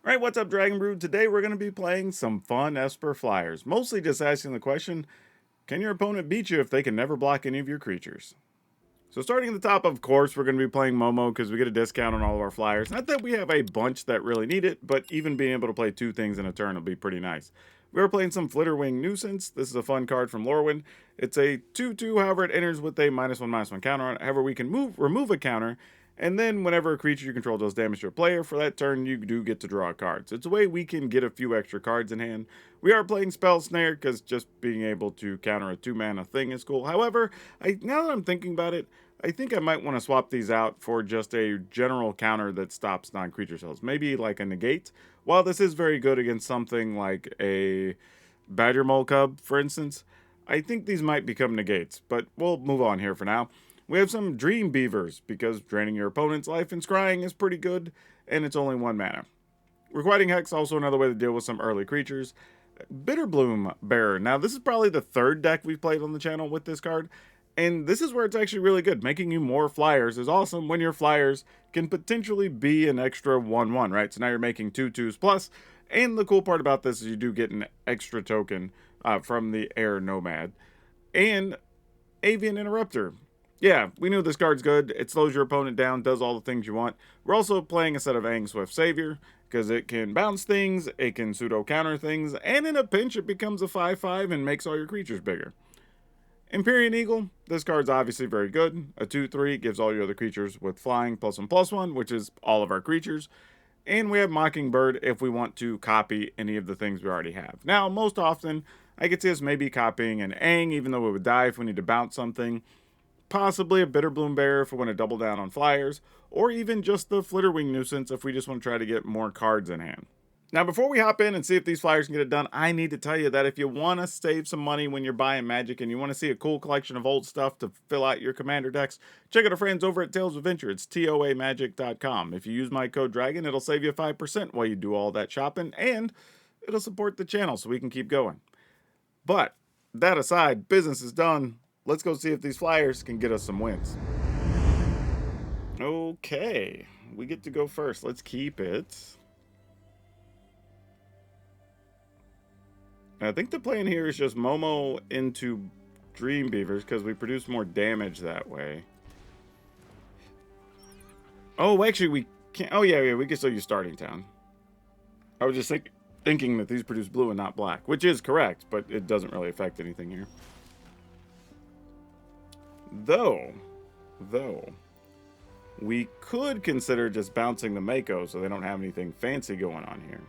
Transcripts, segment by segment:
Alright, what's up, Dragon Brood? Today we're going to be playing some fun Esper Flyers. Mostly just asking the question, can your opponent beat you if they can never block any of your creatures? So starting at the top, of course, we're going to be playing Momo because we get a discount on all of our Flyers. Not that we have a bunch that really need it, but even being able to play two things in a turn will be pretty nice. We are playing some Flitterwing Nuisance. This is a fun card from Lorwyn. It's a 2/2, however it enters with a -1/-1 counter on it. However, we can remove a counter, and then whenever a creature you control does damage to a player, for that turn you do get to draw a card. So it's a way we can get a few extra cards in hand. We are playing Spell Snare because just being able to counter a 2-mana thing is cool. However, now that I'm thinking about it, I think I might want to swap these out for just a general counter that stops non-creature spells. Maybe like a negate. While this is very good against something like a Badger Mole Cub, for instance, I think these might become negates, but we'll move on here for now. We have some Dream Beavers, because draining your opponent's life and scrying is pretty good, and it's only 1 mana. Requiting Hex, also another way to deal with some early creatures. Bitterbloom Bearer. Now, this is probably the third deck we've played on the channel with this card, and this is where it's actually really good. Making you more Flyers is awesome when your Flyers can potentially be an extra 1/1, right? So now you're making 2/2s plus, and the cool part about this is you do get an extra token from the Air Nomad. And Avian Interrupter. Yeah, we knew this card's good. It slows your opponent down, does all the things you want. We're also playing a set of Aang Swift Savior, because it can bounce things, it can pseudo-counter things, and in a pinch it becomes a 5/5 and makes all your creatures bigger. Empyrean Eagle, this card's obviously very good. A 2/3 gives all your other creatures with flying +1/+1, which is all of our creatures. And we have Mockingbird if we want to copy any of the things we already have. Now, most often, I could see us maybe copying an Aang, even though it would die if we need to bounce something. Possibly a Bitterbloom Bearer if we want to double down on Flyers, or even just the Flitterwing Nuisance if we just want to try to get more cards in hand. Now, before we hop in and see if these Flyers can get it done, I need to tell you that if you want to save some money when you're buying Magic and you want to see a cool collection of old stuff to fill out your Commander decks, check out our friends over at Tales of Adventure. It's toamagic.com. If you use my code DRAGON, it'll save you 5% while you do all that shopping, and it'll support the channel so we can keep going. But, that aside, business is done. Let's go see if these Flyers can get us some wins. Okay, we get to go first. Let's keep it. And I think the plan here is just Momo into Dream Beavers because we produce more damage that way. Oh, actually, we can't. Oh, yeah, we can still use Starting Town. I was just thinking that these produce blue and not black, which is correct, but it doesn't really affect anything here. Though, we could consider just bouncing the Mako so they don't have anything fancy going on here.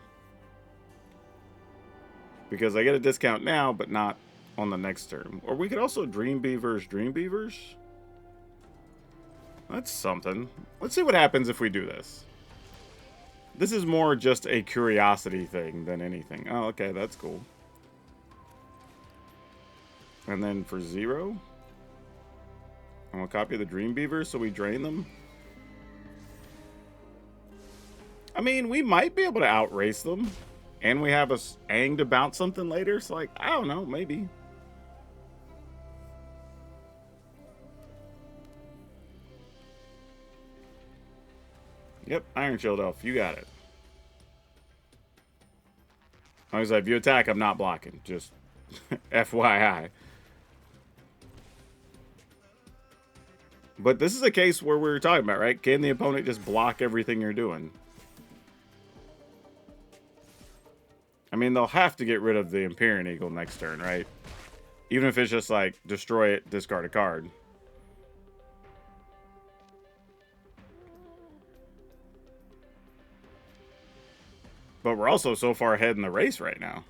Because I get a discount now, but not on the next turn. Or we could also Dream Beavers. That's something. Let's see what happens if we do this. This is more just a curiosity thing than anything. Oh, okay, that's cool. And then for 0, I'm going to copy the Dream Beavers so we drain them. I mean, we might be able to outrace them. And we have a Aang to bounce something later. So, like, I don't know, maybe. Yep, Iron Shield Elf, you got it. I was like, if you attack, I'm not blocking. Just FYI. But this is a case where we were talking about, right? Can the opponent just block everything you're doing? I mean, they'll have to get rid of the Empyrean Eagle next turn, right? Even if it's just like, destroy it, discard a card. But we're also so far ahead in the race right now.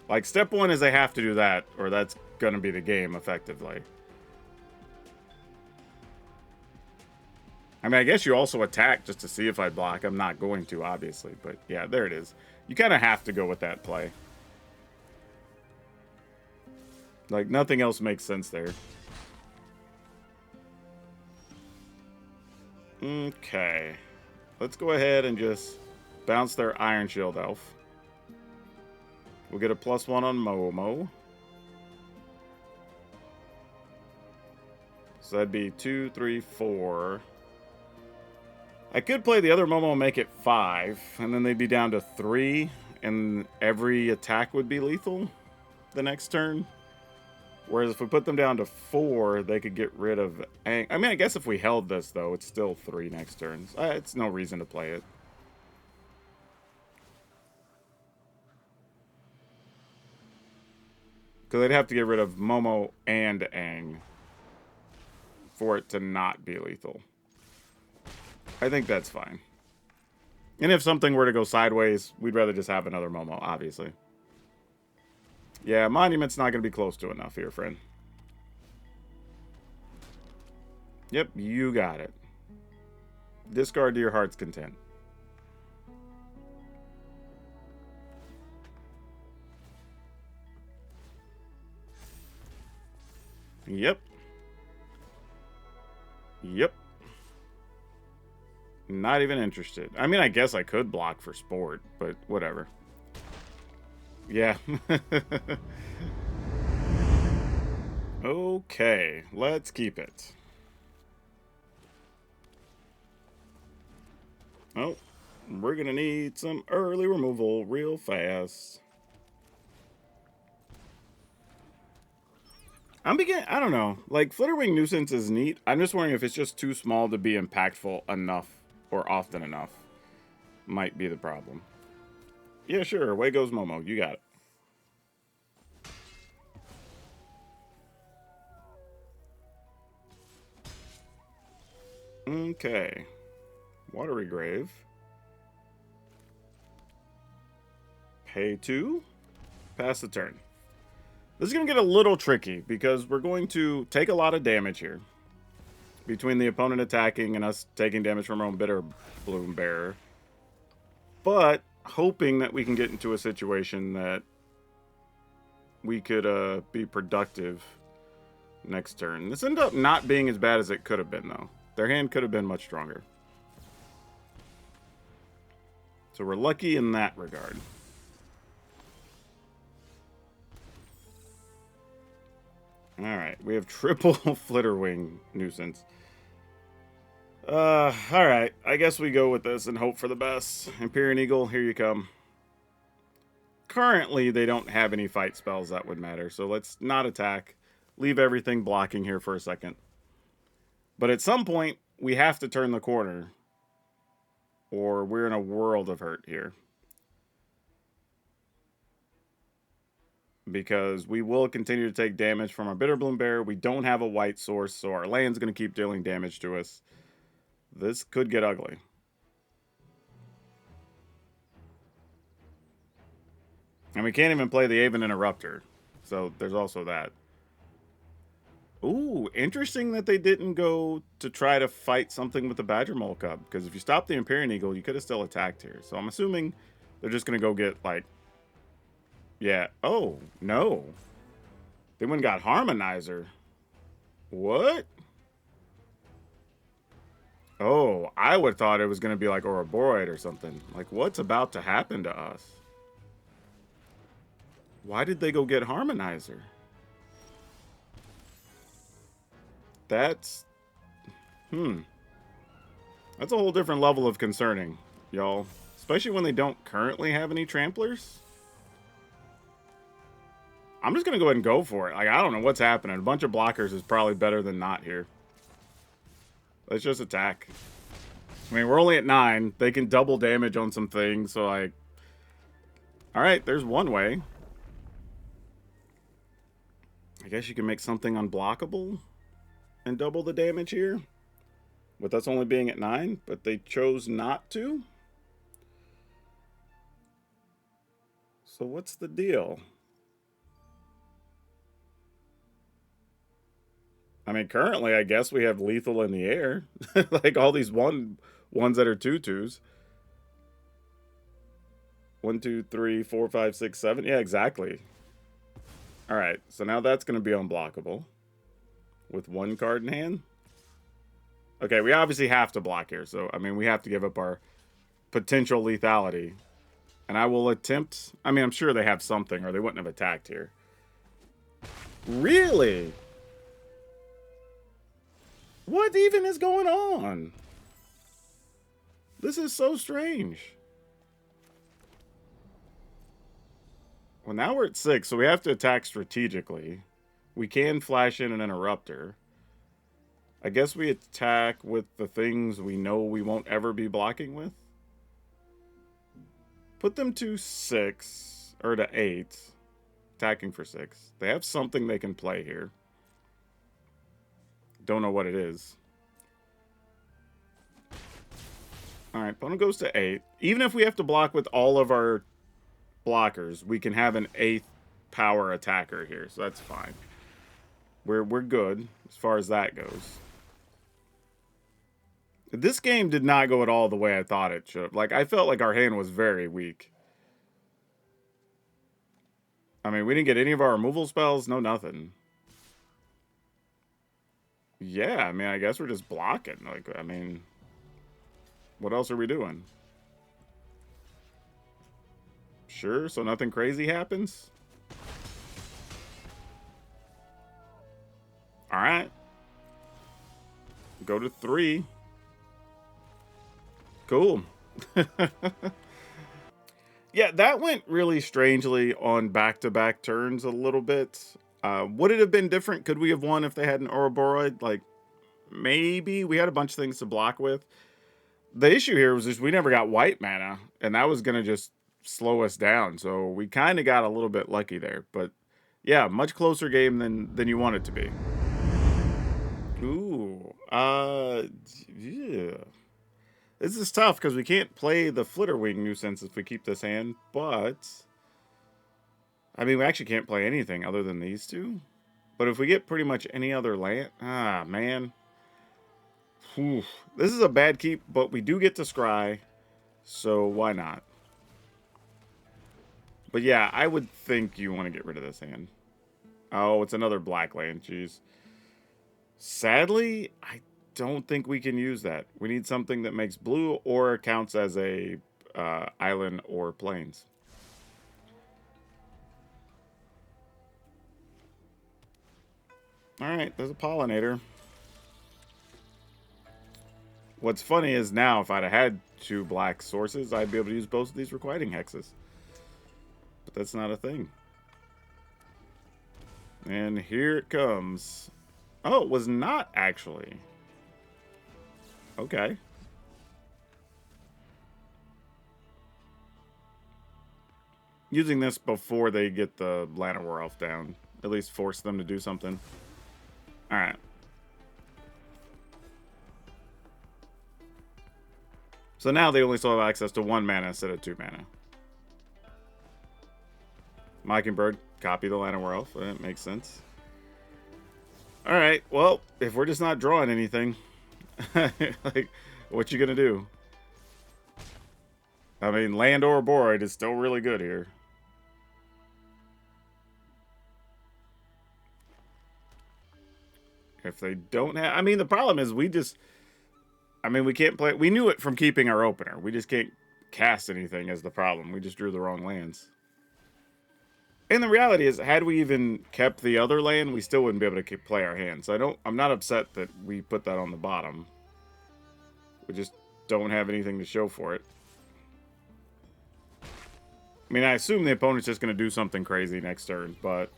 Like, step 1 is they have to do that, or that's going to be the game, effectively. I mean, I guess you also attack just to see if I block. I'm not going to, obviously. But, yeah, there it is. You kind of have to go with that play. Like, nothing else makes sense there. Okay. Let's go ahead and just bounce their Iron Shield Elf. We'll get a +1 on Momo. So that'd be 2, 3, 4. I could play the other Momo and make it 5, and then they'd be down to 3, and every attack would be lethal the next turn. Whereas if we put them down to 4, they could get rid of... I mean, I guess if we held this, though, it's still 3 next turns. It's no reason to play it. Because they'd have to get rid of Momo and Aang for it to not be lethal. I think that's fine. And if something were to go sideways, we'd rather just have another Momo, obviously. Yeah, Monument's not going to be close to enough here, friend. Yep, you got it. Discard to your heart's content. Yep. Yep. Not even interested. I mean, I guess I could block for sport, but whatever. Yeah. Okay, let's keep it. Oh, we're gonna need some early removal real fast. I don't know. Like, Flitterwing Nuisance is neat. I'm just wondering if it's just too small to be impactful enough or often enough. Might be the problem. Yeah, sure. Away goes Momo. You got it. Okay. Watery Grave. Pay 2. Pass the turn. This is going to get a little tricky because we're going to take a lot of damage here. Between the opponent attacking and us taking damage from our own Bitter Bloom Bearer. But hoping that we can get into a situation that we could be productive next turn. This ended up not being as bad as it could have been, though. Their hand could have been much stronger. So we're lucky in that regard. Alright, we have triple Flitterwing Nuisance. Alright, I guess we go with this and hope for the best. Empyrean Eagle, here you come. Currently, they don't have any fight spells that would matter, so let's not attack. Leave everything blocking here for a second. But at some point, we have to turn the corner, or we're in a world of hurt here. Because we will continue to take damage from our Bitterbloom Bear. We don't have a white source, so our land's going to keep dealing damage to us. This could get ugly. And we can't even play the Aven Interrupter. So there's also that. Ooh, interesting that they didn't go to try to fight something with the Badger Mole Cub. Because if you stop the Empyrean Eagle, you could have still attacked here. So I'm assuming they're just going to go get, like... Yeah. Oh, no. They went and got Harmonizer. What? Oh, I would have thought it was going to be like Ouroboros or something. Like, what's about to happen to us? Why did they go get Harmonizer? That's... That's a whole different level of concerning, y'all. Especially when they don't currently have any Tramplers. I'm just going to go ahead and go for it. Like, I don't know what's happening. A bunch of blockers is probably better than not here. Let's just attack. I mean, we're only at 9. They can double damage on some things, so like... Alright, there's one way. I guess you can make something unblockable and double the damage here. With us only being at 9, but they chose not to. So what's the deal? I mean, currently, I guess we have lethal in the air. Like all these ones that are 2/2s. 1, 2, 3, 4, 5, 6, 7. Yeah, exactly. Alright, so now that's going to be unblockable. With one card in hand. Okay, we obviously have to block here. So, I mean, we have to give up our potential lethality. And I will attempt... I mean, I'm sure they have something or they wouldn't have attacked here. Really? What even is going on? This is so strange. Well, now we're at 6, so we have to attack strategically. We can flash in an interrupter. I guess we attack with the things we know we won't ever be blocking with. Put them to 6, or to 8. Attacking for 6. They have something they can play here. Don't know what it is. Alright, opponent goes to 8. Even if we have to block with all of our blockers, we can have an 8th power attacker here, so that's fine. We're good as far as that goes. This game did not go at all the way I thought it should. Like, I felt like our hand was very weak. I mean, we didn't get any of our removal spells. No, nothing. Yeah, I mean, I guess we're just blocking. Like, I mean, what else are we doing? Sure, so nothing crazy happens? Alright. Go to 3. Cool. Yeah, that went really strangely on back-to-back turns a little bit. Would it have been different? Could we have won if they had an Ouroboros? Like, maybe. We had a bunch of things to block with. The issue here was just we never got white mana, and that was going to just slow us down. So we kind of got a little bit lucky there. But, yeah, much closer game than you want it to be. Ooh. Yeah. This is tough because we can't play the Flitterwing nuisance if we keep this hand, but I mean, we actually can't play anything other than these two. But if we get pretty much any other land, man. Whew. This is a bad keep, but we do get to scry, so why not? But yeah, I would think you want to get rid of this hand. Oh, it's another black land, jeez. Sadly, I don't think we can use that. We need something that makes blue or counts as a island or plains. Alright, there's a pollinator. What's funny is now, if I'd have had 2 black sources, I'd be able to use both of these requiting hexes. But that's not a thing. And here it comes. Oh, it was not actually. Okay. Using this before they get the Llanowar Elf down. At least force them to do something. Alright. So now they only still have access to 1 mana instead of 2 mana. Mockingbird, copy the Llanowar Elf. That makes sense. Alright, well, if we're just not drawing anything, like, what you gonna do? I mean, land or Boroid is still really good here. If they don't have... I mean, the problem is we just... I mean, we can't play... We knew it from keeping our opener. We just can't cast anything as the problem. We just drew the wrong lands. And the reality is, had we even kept the other land, we still wouldn't be able to play our hand. So I'm not upset that we put that on the bottom. We just don't have anything to show for it. I mean, I assume the opponent's just going to do something crazy next turn, but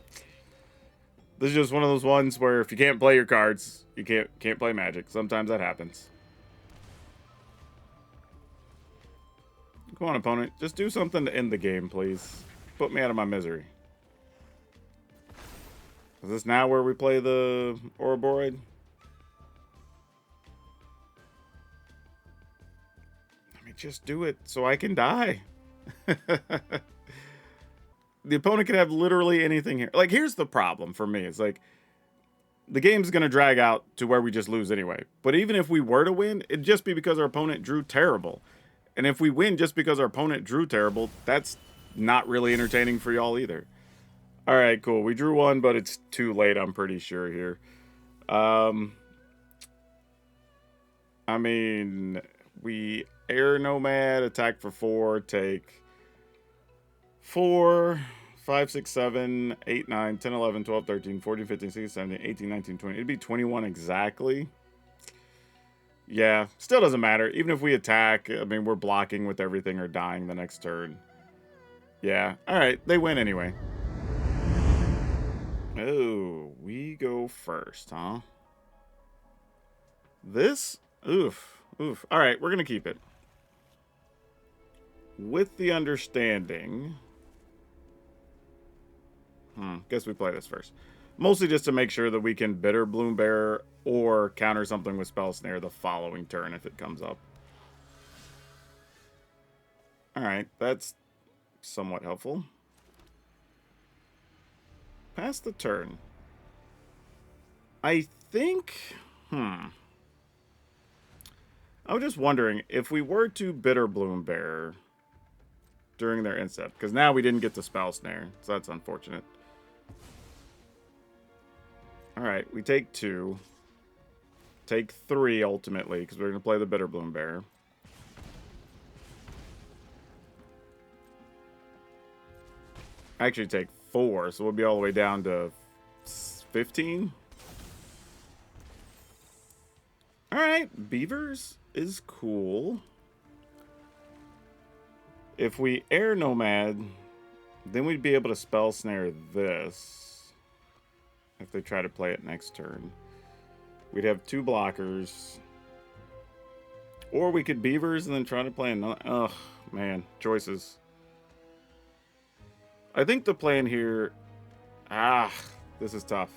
this is just one of those ones where if you can't play your cards, you can't play Magic. Sometimes that happens. Come on, opponent. Just do something to end the game, please. Put me out of my misery. Is this now where we play the Ouroboros? Let me just do it so I can die. The opponent can have literally anything here. Like, here's the problem for me. It's like, the game's going to drag out to where we just lose anyway. But even if we were to win, it'd just be because our opponent drew terrible. And if we win just because our opponent drew terrible, that's not really entertaining for y'all either. Alright, cool. We drew 1, but it's too late, I'm pretty sure here. I mean, we Air Nomad, attack for 4, take 4, 5, 6, 7, 8, 9, 10, 11, 12, 13, 14, 15, 16, 17, 18, 19, 20. It'd be 21 exactly. Yeah, still doesn't matter. Even if we attack, I mean, we're blocking with everything or dying the next turn. Yeah, alright, they win anyway. Oh, we go first, huh? This? Oof. Oof. Alright, we're going to keep it. With the understanding... guess we play this first. Mostly just to make sure that we can Bitter Bloombear or counter something with Spell Snare the following turn if it comes up. Alright, that's somewhat helpful. Pass the turn. I think... I was just wondering, if we were to Bitter Bloombear during their instep, because now we didn't get the Spell Snare, so that's unfortunate. Alright, we take 2. Take 3, ultimately, because we're going to play the Bitter Bloombear. Actually take 4, so we'll be all the way down to 15. Alright, Beavers is cool. If we Air Nomad, then we'd be able to Spell Snare this. If they try to play it next turn. We'd have 2 blockers. Or we could Beavers and then try to play another... Ugh, man, choices. I think the plan here... this is tough.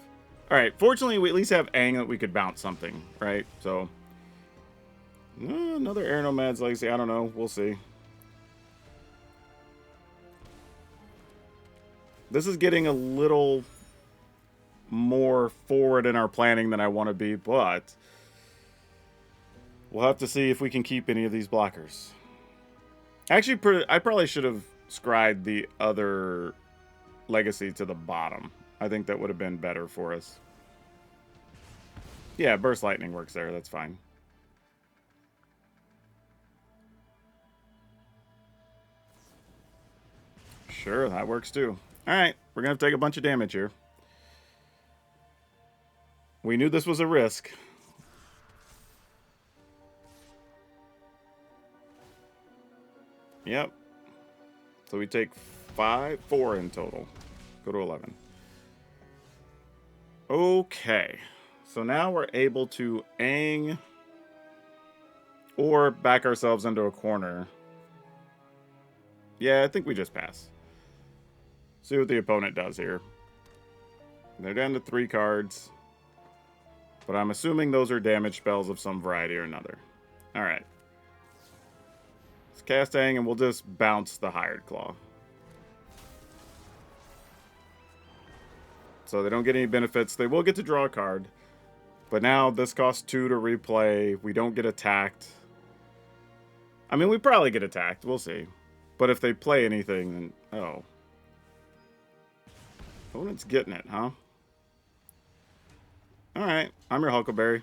Alright, fortunately we at least have Aang that we could bounce something, right? So... another Air Nomad's Legacy, I don't know, we'll see. This is getting a little more forward in our planning than I want to be, but... we'll have to see if we can keep any of these blockers. Actually, I probably should have scried the other legacy to the bottom. I think that would have been better for us. Yeah, Burst Lightning works there. That's fine. Sure, that works too. Alright, we're going to take a bunch of damage here. We knew this was a risk. Yep. So we take 4 in total. Go to 11. Okay. So now we're able to Aang or back ourselves into a corner. Yeah, I think we just pass. See what the opponent does here. They're down to 3 cards. But I'm assuming those are damage spells of some variety or another. Alright. Let's cast Aang and we'll just bounce the Hired Claw. So they don't get any benefits. They will get to draw a card. But now this costs 2 to replay. We don't get attacked. I mean, we probably get attacked. We'll see. But if they play anything, then... oh. Opponent's getting it, huh? Alright. I'm your Huckleberry.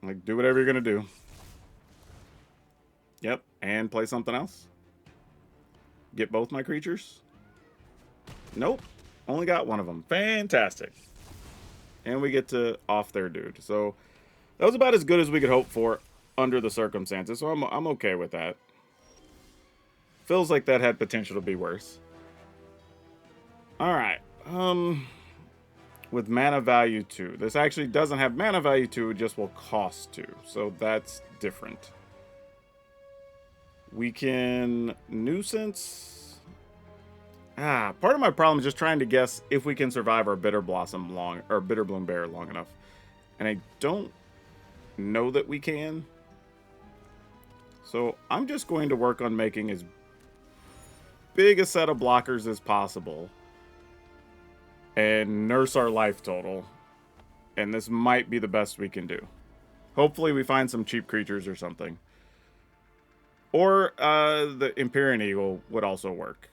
Like, do whatever you're going to do. Yep. And play something else. Get both my creatures. Nope. Only got one of them. Fantastic. And we get to off their dude. So that was about as good as we could hope for under the circumstances. So I'm okay with that. Feels like that had potential to be worse. Alright. With mana value 2. This actually doesn't have mana value 2. It just will cost 2. So that's different. We can nuisance... part of my problem is just trying to guess if we can survive our Bitter Blossom Bitter Bloombear long enough. And I don't know that we can. So I'm just going to work on making as big a set of blockers as possible. And nurse our life total. And this might be the best we can do. Hopefully we find some cheap creatures or something. Or the Empyrean Eagle would also work.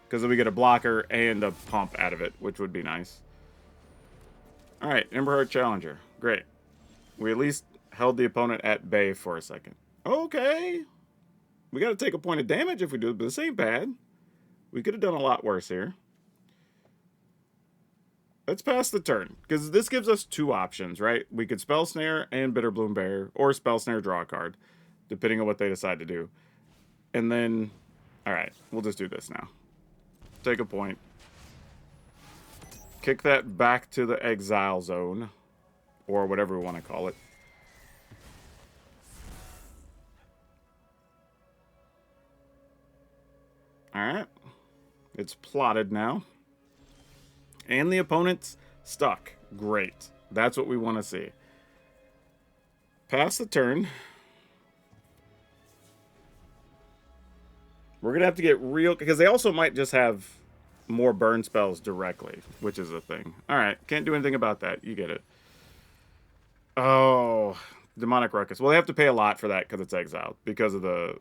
Because then we get a blocker and a pump out of it, which would be nice. Alright, Emberheart Challenger. Great. We at least held the opponent at bay for a second. Okay. We got to take a point of damage if we do it, but this ain't bad. We could have done a lot worse here. Let's pass the turn, because this gives us two options, right? We could Spell Snare and Bitterbloom Bear, or Spell Snare, draw a card, depending on what they decide to do. And then, alright, we'll just do this now. Take a point. Kick that back to the exile zone, or whatever we want to call it. Alright. It's plotted now. And the opponent's stuck. Great. That's what we want to see. Pass the turn. We're going to have to get real... because they also might just have more burn spells directly, which is a thing. Alright, can't do anything about that. You get it. Oh, Demonic Ruckus. Well, they have to pay a lot for that because it's exiled, because of the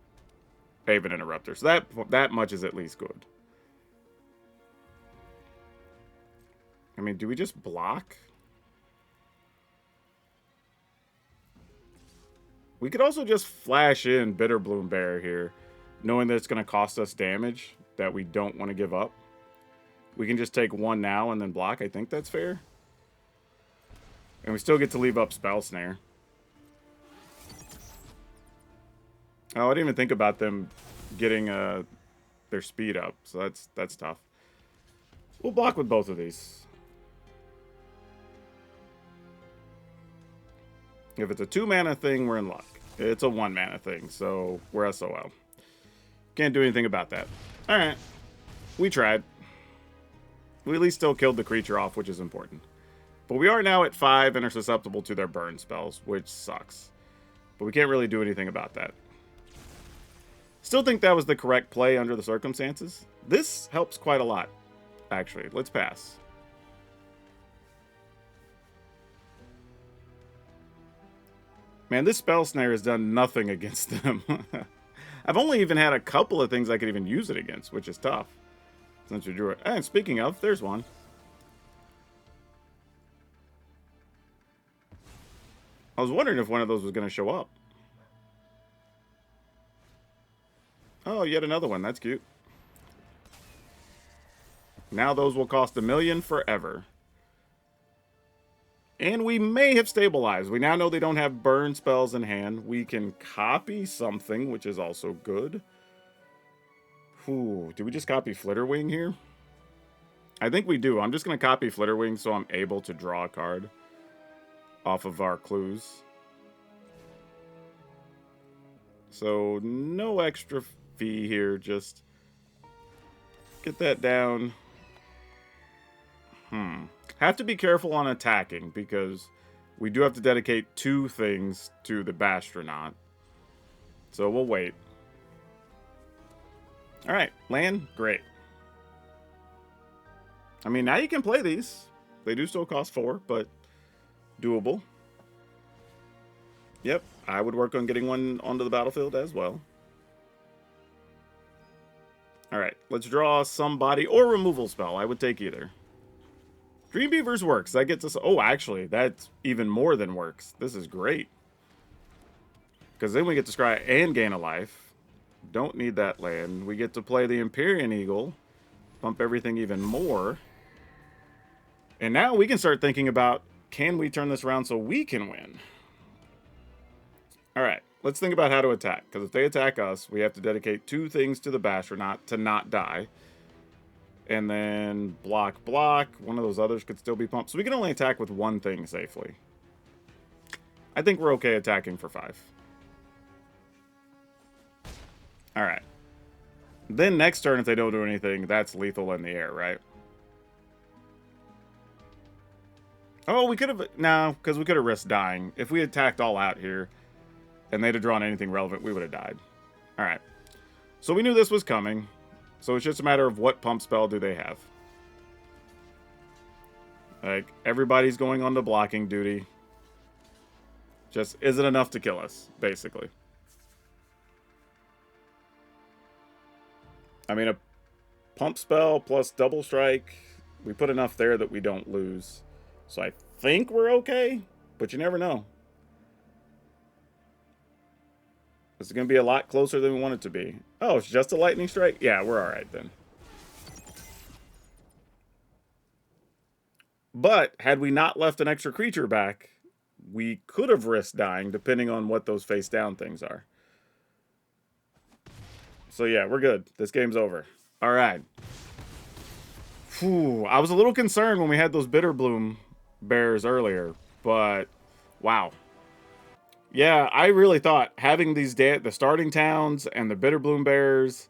Haven Interrupter. So that much is at least good. I mean, do we just block? We could also just flash in Bitterbloom Bear here, knowing that it's going to cost us damage that we don't want to give up. We can just take one now and then block. I think that's fair. And we still get to leave up Spell Snare. Oh, I didn't even think about them getting their speed up, so that's tough. We'll block with both of these. If it's a 2-mana thing, we're in luck. It's a 1-mana thing, so we're SOL. Can't do anything about that. Alright. We tried. We at least still killed the creature off, which is important. But we are now at 5 and are susceptible to their burn spells, which sucks. But we can't really do anything about that. Still think that was the correct play under the circumstances. This helps quite a lot, actually. Let's pass. Man, this Spell Snare has done nothing against them. I've only even had a couple of things I could even use it against, which is tough. Since we drew it. And speaking of, there's one. I was wondering if one of those was going to show up. Oh, yet another one. That's cute. Now those will cost $1 million forever. And we may have stabilized. We now know they don't have burn spells in hand. We can copy something, which is also good. Ooh, do we just copy Flitterwing here? I think we do. I'm just going to copy Flitterwing so I'm able to draw a card off of our clues. So, no extra fee here. Just get that down. Have to be careful on attacking because we do have to dedicate 2 things to the Bastronaut. So we'll wait. Alright, land, great. I mean, now you can play these. They do still cost 4, but doable. Yep, I would work on getting one onto the battlefield as well. Alright, let's draw somebody or removal spell. I would take either. Dreambeavers works. That gets us... oh, actually, that's even more than works. This is great. Because then we get to scry and gain a life. Don't need that land. We get to play the Empyrean Eagle. Bump everything even more. And now we can start thinking about, can we turn this around so we can win? Alright, let's think about how to attack. Because if they attack us, we have to dedicate 2 things to the Bastronaut to not die. And then block. One of those others could still be pumped. So we can only attack with 1 thing safely. I think we're okay attacking for 5. Alright. Then next turn, if they don't do anything, that's lethal in the air, right? Oh, we could have... no, because we could have risked dying. If we attacked all out here, and they'd have drawn anything relevant, we would have died. Alright. So we knew this was coming. So it's just a matter of what pump spell do they have. Like, everybody's going on to blocking duty. Just, is it enough to kill us, basically? I mean, a pump spell plus double strike, we put enough there that we don't lose. So I think we're okay, but you never know. This is going to be a lot closer than we want it to be. Oh, it's just a lightning strike? Yeah, we're alright then. But had we not left an extra creature back, we could have risked dying, depending on what those face down things are. So yeah, we're good. This game's over. All right. Whew, I was a little concerned when we had those Bitterbloom bears earlier, but wow. Yeah, I really thought having these the starting towns and the Bitterbloom bears,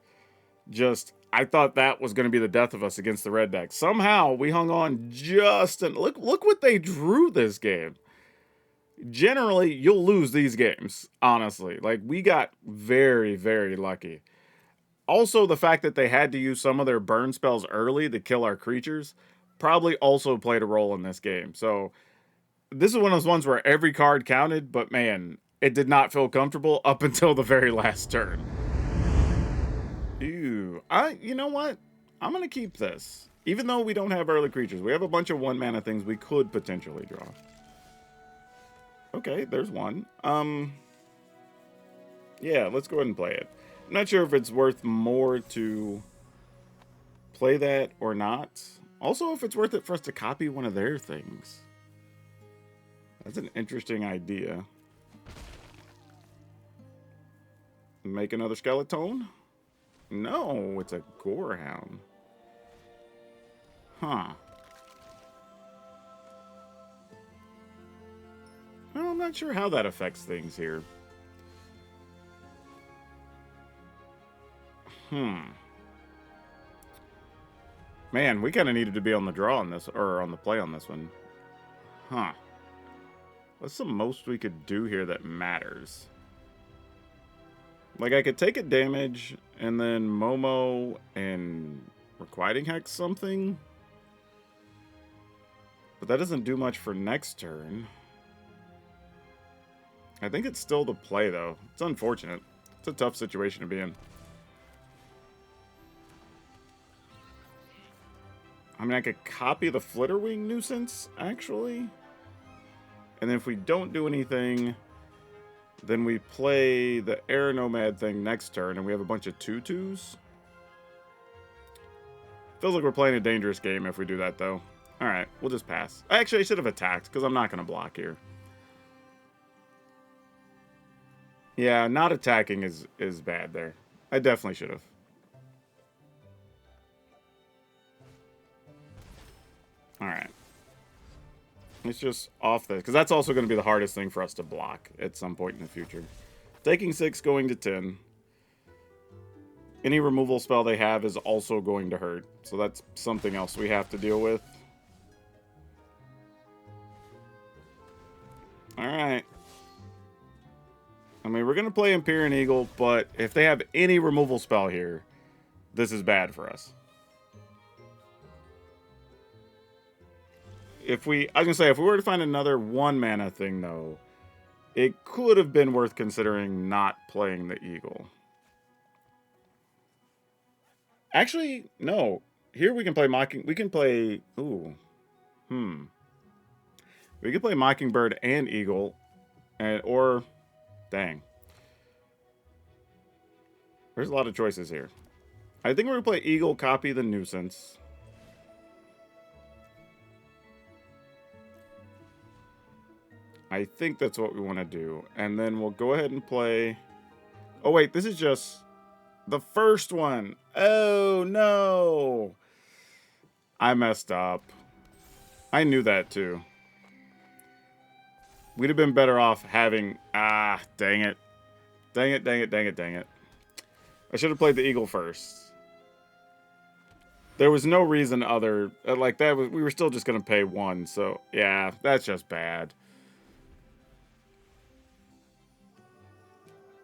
I thought that was going to be the death of us against the red deck. Somehow we hung on just and look what they drew this game. Generally, you'll lose these games, honestly. Like, we got very, very lucky. Also, the fact that they had to use some of their burn spells early to kill our creatures probably also played a role in this game. So, this is one of those ones where every card counted, but man, it did not feel comfortable up until the very last turn. Ew. You know what? I'm going to keep this. Even though we don't have early creatures, we have a bunch of 1-mana things we could potentially draw. Okay, there's one. Yeah, let's go ahead and play it. I'm not sure if it's worth more to play that or not. Also, if it's worth it for us to copy one of their things. That's an interesting idea. Make another skeleton? No, it's a gorehound. Huh. Well, I'm not sure how that affects things here. Man, we kind of needed to be on the draw on this, or on the play on this one. Huh. What's the most we could do here that matters? Like, I could take a damage, and then Momo and Requiting Hex something. But that doesn't do much for next turn. I think it's still the play, though. It's unfortunate. It's a tough situation to be in. I mean, I could copy the Flitterwing Nuisance, actually. And then if we don't do anything, then we play the Air Nomad thing next turn, and we have a bunch of 2/2s. Feels like we're playing a dangerous game if we do that, though. Alright, we'll just pass. Actually, I should have attacked, because I'm not going to block here. Yeah, not attacking is bad there. I definitely should have. Alright. Let's just off this, because that's also going to be the hardest thing for us to block at some point in the future. Taking 6, going to 10. Any removal spell they have is also going to hurt, so that's something else we have to deal with. Alright. I mean, we're going to play Empyrean Eagle, but if they have any removal spell here, this is bad for us. I was going to say, if we were to find another 1-mana thing, though, it could have been worth considering not playing the Eagle. Actually, no. Here we can play we can play... Ooh. We can play Mockingbird and Eagle, or... Dang. There's a lot of choices here. I think we're going to play Eagle, copy the Nuisance. I think that's what we want to do. And then we'll go ahead and play... Oh, wait, this is just the first one. Oh, no. I messed up. I knew that, too. We'd have been better off having... Ah, dang it. Dang it, dang it, dang it, dang it. I should have played the Eagle first. There was no reason other... Like, that was, we were still just going to pay 1, so... Yeah, that's just bad.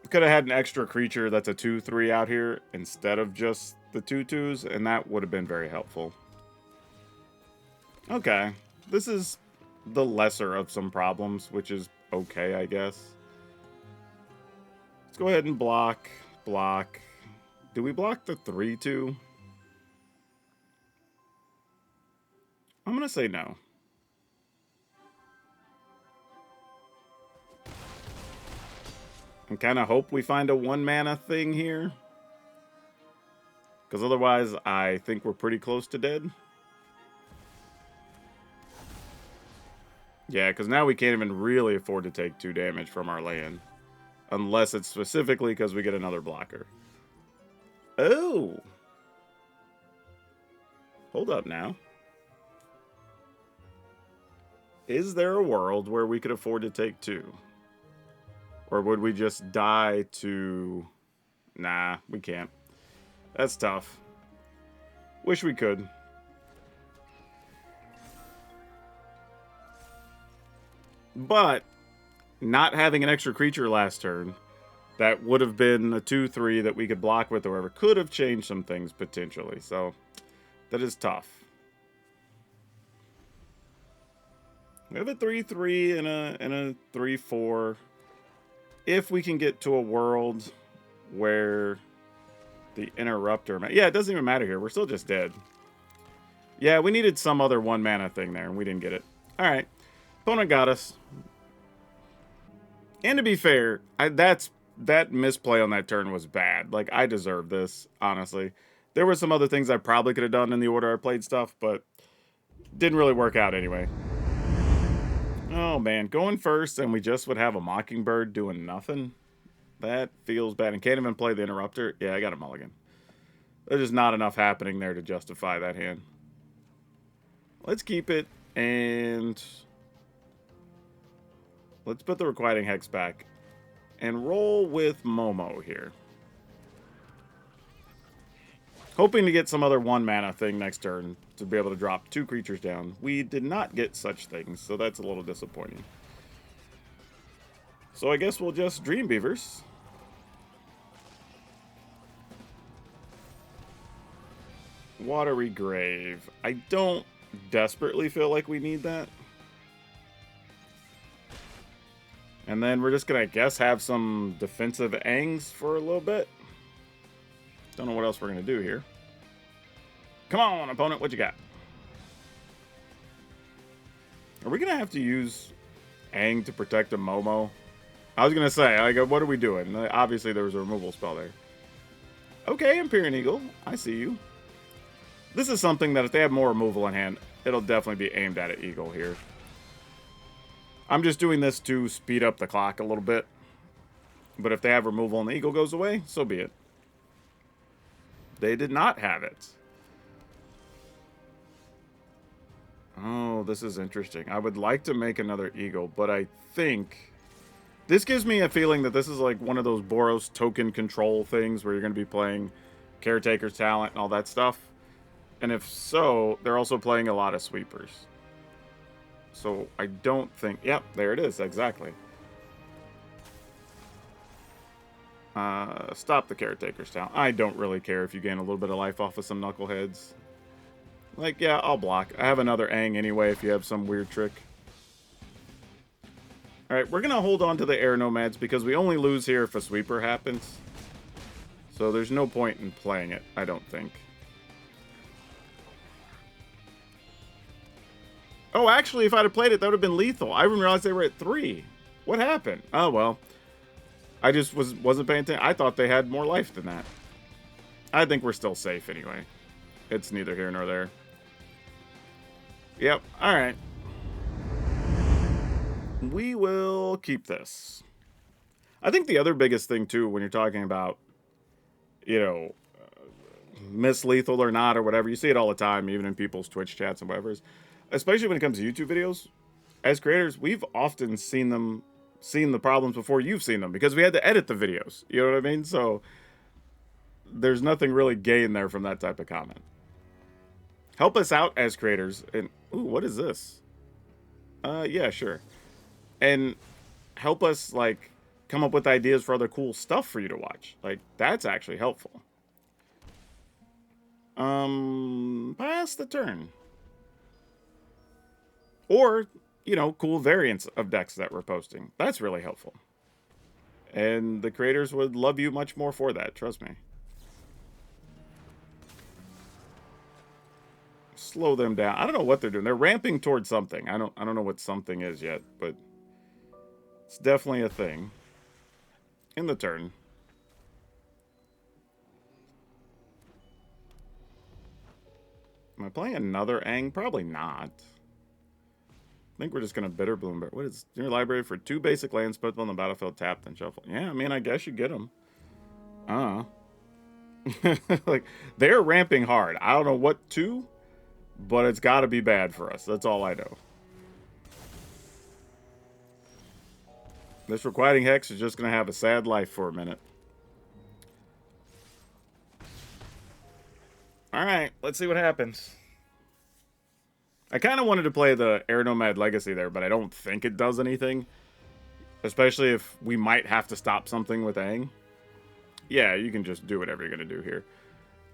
Could have had an extra creature that's a 2/3 out here instead of just the 2/2s, and that would have been very helpful. Okay. This is the lesser of some problems, which is okay, I guess. Let's go ahead and block. Block. Do we block the 3/2? I'm going to say no. And kind of hope we find a 1-mana thing here. Because otherwise, I think we're pretty close to dead. Yeah, because now we can't even really afford to take 2 damage from our land. Unless it's specifically because we get another blocker. Oh! Hold up now. Is there a world where we could afford to take 2? Or would we just die to... Nah, we can't. That's tough. Wish we could. But, not having an extra creature last turn, that would have been a 2-3 that we could block with or whatever, could have changed some things potentially. So, that is tough. We have a 3-3 and a 3-4. If we can get to a world where the interrupter... Yeah, it doesn't even matter here. We're still just dead. Yeah, we needed some other 1 mana thing there, and we didn't get it. Alright. Opponent got us. And to be fair, that misplay on that turn was bad. Like, I deserve this, honestly. There were some other things I probably could have done in the order I played stuff, but didn't really work out anyway. Oh, man. Going first, and we just would have a Mockingbird doing nothing? That feels bad. And can't even play the Interrupter? Yeah, I got a mulligan. There's just not enough happening there to justify that hand. Let's keep it, and... let's put the Requiting Hex back. And roll with Momo here. Hoping to get some other 1 mana thing next turn to be able to drop 2 creatures down. We did not get such things, so that's a little disappointing. So I guess we'll just Dream Beavers. Watery Grave. I don't desperately feel like we need that. And then we're just going to, I guess, have some defensive Angs for a little bit. Don't know what else we're going to do here. Come on, opponent. What you got? Are we going to have to use Ang to protect a Momo? I was going to say, I go, what are we doing? Obviously, there was a removal spell there. Okay, Empyrean Eagle. I see you. This is something that if they have more removal in hand, it'll definitely be aimed at an Eagle here. I'm just doing this to speed up the clock a little bit. But if they have removal and the Eagle goes away, so be it. They did not have it. Oh, this is interesting. I would like to make another Eagle, but I think... this gives me a feeling that this is like one of those Boros token control things where you're going to be playing Caretaker's Talent and all that stuff. And if so, they're also playing a lot of sweepers. So I don't think... yep, there it is, exactly. Stop the Caretaker's Talent. I don't really care if you gain a little bit of life off of some Knuckleheads. Like, yeah, I'll block. I have another Ang anyway if you have some weird trick. Alright, we're going to hold on to the Air Nomads because we only lose here if a sweeper happens. So there's no point in playing it, I don't think. Oh, actually, if I'd have played it, that would have been lethal. I didn't realize they were at 3. What happened? Oh, well. I just wasn't paying attention. I thought they had more life than that. I think we're still safe anyway. It's neither here nor there. Yep, alright. We will keep this. I think the other biggest thing, too, when you're talking about, you know, miss lethal or not or whatever, you see it all the time, even in people's Twitch chats and whatever, especially when it comes to YouTube videos. As creators, we've often seen the problems before you've seen them because we had to edit the videos. You know what I mean? So there's nothing really gained there from that type of comment. Help us out as creators. And ooh, what is this? Yeah, sure. And help us like come up with ideas for other cool stuff for you to watch. Like that's actually helpful. Pass the turn. Or, you know, cool variants of decks that we're posting. That's really helpful. And the creators would love you much more for that, trust me. Slow them down. I don't know what they're doing. They're ramping towards something. I don't know what something is yet, but it's definitely a thing. In the turn. Am I playing another Ang? Probably not. think we're just going to Bitter Bloom. What is your library for 2 basic lands, put them on the battlefield, tapped, and shuffle? Yeah, I mean, I guess you get them. Like, they're ramping hard. I don't know what to, but it's got to be bad for us. That's all I know. This Requiting Hex is just going to have a sad life for a minute. Alright, let's see what happens. I kind of wanted to play the Air Nomad Legacy there, but I don't think it does anything. Especially if we might have to stop something with Aang. Yeah, you can just do whatever you're going to do here.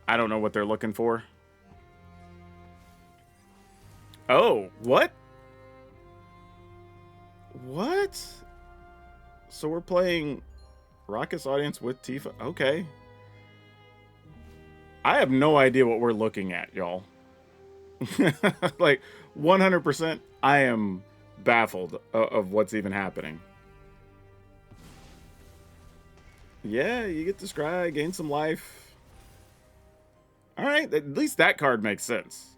I don't know what they're looking for. Oh, what? What? So we're playing Rakdos Audience with Tifa? Okay. I have no idea what we're looking at, y'all. Like, 100%, I am baffled of what's even happening. Yeah, you get to scry, gain some life. Alright, at least that card makes sense.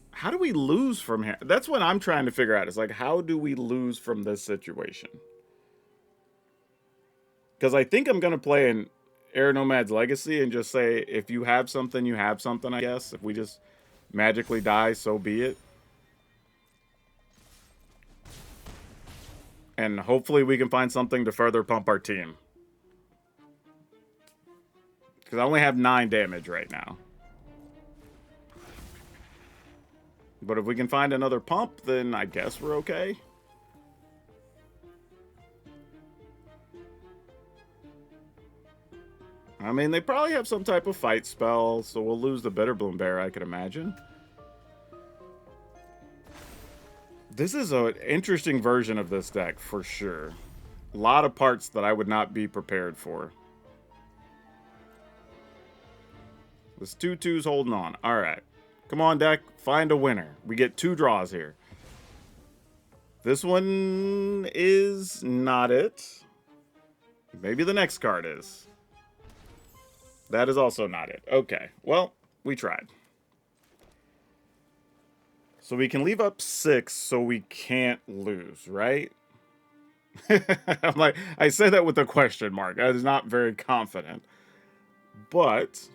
How do we lose from here? That's what I'm trying to figure out. Is like, how do we lose from this situation? Because I think I'm going to play an Air Nomad's Legacy and just say, if you have something, you have something, I guess. If we just magically die, so be it. And hopefully we can find something to further pump our team. Because I only have 9 damage right now. But if we can find another pump, then I guess we're okay. I mean, they probably have some type of fight spell, so we'll lose the Bitter Bloom Bear, I could imagine. This is an interesting version of this deck, for sure. A lot of parts that I would not be prepared for. This 2/2's holding on. Alright. Come on, deck. Find a winner. We get 2 draws here. This one is not it. Maybe the next card is. That is also not it. Okay. Well, we tried. So we can leave up 6 so we can't lose, right? I'm like, I said that with a question mark. I was not very confident. But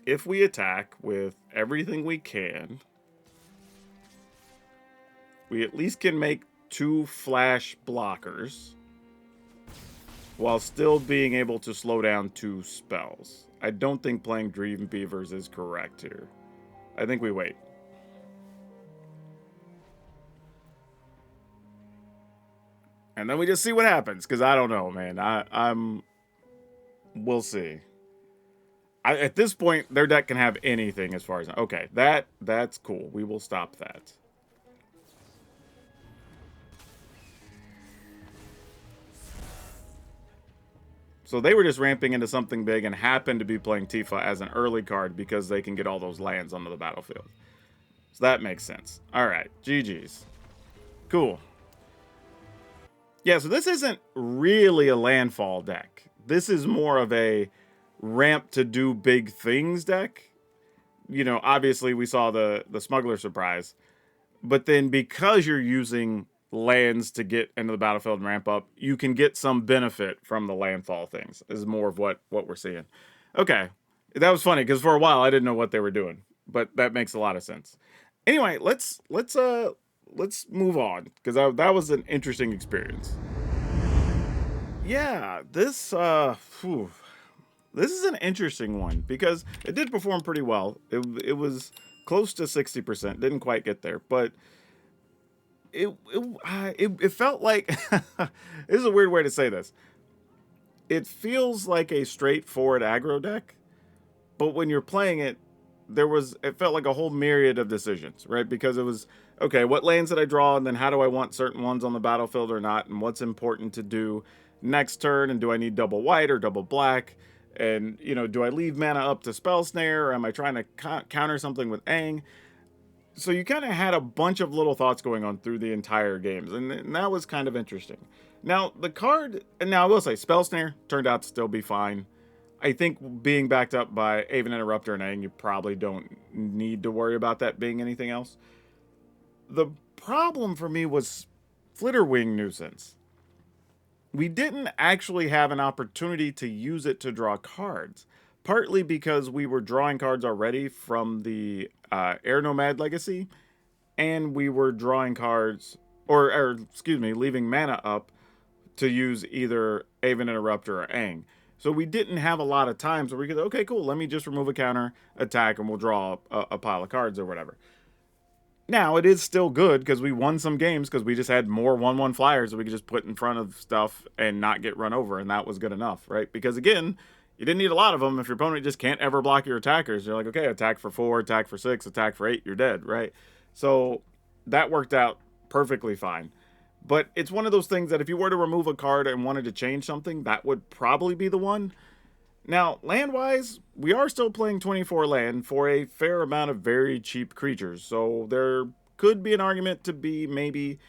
if we attack with everything we can, we at least can make 2 flash blockers while still being able to slow down 2 spells. I don't think playing Dream Beavers is correct here. I think we wait. And then we just see what happens, because I don't know, man. We'll see. At this point, their deck can have anything as far as... Okay, that's cool. We will stop that. So they were just ramping into something big and happened to be playing Tifa as an early card because they can get all those lands onto the battlefield. So that makes sense. Alright, GG's. Cool. Yeah, so this isn't really a landfall deck. This is more of a ramp to do big things deck. You know, obviously we saw the Smuggler Surprise. But then because you're using lands to get into the battlefield and ramp up, you can get some benefit from the landfall things. This is more of what we're seeing. Okay, that was funny because for a while I didn't know what they were doing. But that makes a lot of sense. Anyway, let's move on, because that was an interesting experience. Yeah, this is an interesting one because it did perform pretty well. It was close to 60%, didn't quite get there, but it felt like this is a weird way to say this. It feels like a straightforward aggro deck, but when you're playing it, it felt like a whole myriad of decisions, right? Because it was, okay, what lanes did I draw, and then how do I want certain ones on the battlefield or not, and what's important to do next turn, and do I need double white or double black, and, you know, do I leave mana up to Spell Snare, or am I trying to counter something with Aang? So you kind of had a bunch of little thoughts going on through the entire games, and that was kind of interesting. Now, the card, and now I will say, Spell Snare turned out to still be fine. I think being backed up by Aven Interrupter and Aang, you probably don't need to worry about that being anything else. The problem for me was Flitterwing Nuisance. We didn't actually have an opportunity to use it to draw cards, partly because we were drawing cards already from the Air Nomad Legacy, and we were drawing cards, or excuse me, leaving mana up to use either Aven Interrupter or Aang. So we didn't have a lot of times where we could, okay, cool, let me just remove a counter, attack, and we'll draw a pile of cards or whatever. Now, it is still good because we won some games because we just had more 1/1 flyers that we could just put in front of stuff and not get run over, and that was good enough, right? Because again, you didn't need a lot of them. If your opponent just can't ever block your attackers, you're like, okay, attack for 4, attack for 6, attack for 8, you're dead, right? So that worked out perfectly fine. But it's one of those things that if you were to remove a card and wanted to change something, that would probably be the one. Now, land-wise, we are still playing 24 land for a fair amount of very cheap creatures. So there could be an argument to be maybe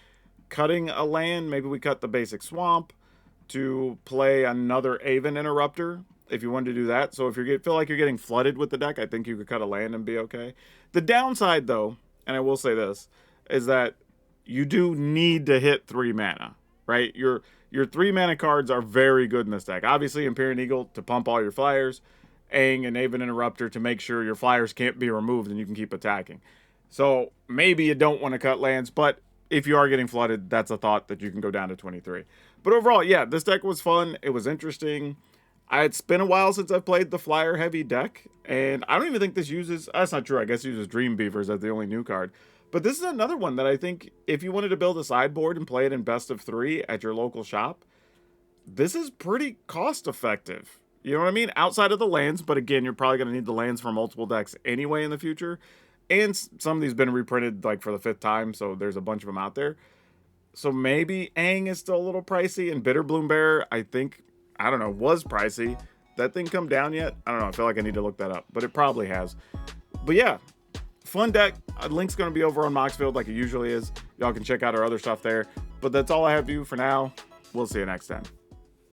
cutting a land. Maybe we cut the basic swamp to play another Aven Interrupter if you wanted to do that. So if you feel like you're getting flooded with the deck, I think you could cut a land and be okay. The downside, though, and I will say this, is that you do need to hit 3 mana, right? Your 3 mana cards are very good in this deck. Obviously, Empyrean Eagle to pump all your flyers, Aang and Aven Interrupter to make sure your flyers can't be removed and you can keep attacking. So maybe you don't want to cut lands, but if you are getting flooded, that's a thought that you can go down to 23. But overall, yeah, this deck was fun. It was interesting. It's been a while since I've played the flyer heavy deck, and I don't even think this uses, that's not true, I guess it uses Dream Beavers as the only new card. But this is another one that I think if you wanted to build a sideboard and play it in best of 3 at your local shop, this is pretty cost effective. You know what I mean? Outside of the lands, but again, you're probably going to need the lands for multiple decks anyway in the future. And some of these have been reprinted like for the 5th time, so there's a bunch of them out there. So maybe Aang is still a little pricey, and Bitter Bloom Bear, I think, I don't know, was pricey. That thing come down yet? I don't know. I feel like I need to look that up, but it probably has. But yeah, fun deck. A link's going to be over on Moxfield like it usually is. Y'all can check out our other stuff there. But that's all I have for you for now. We'll see you next time.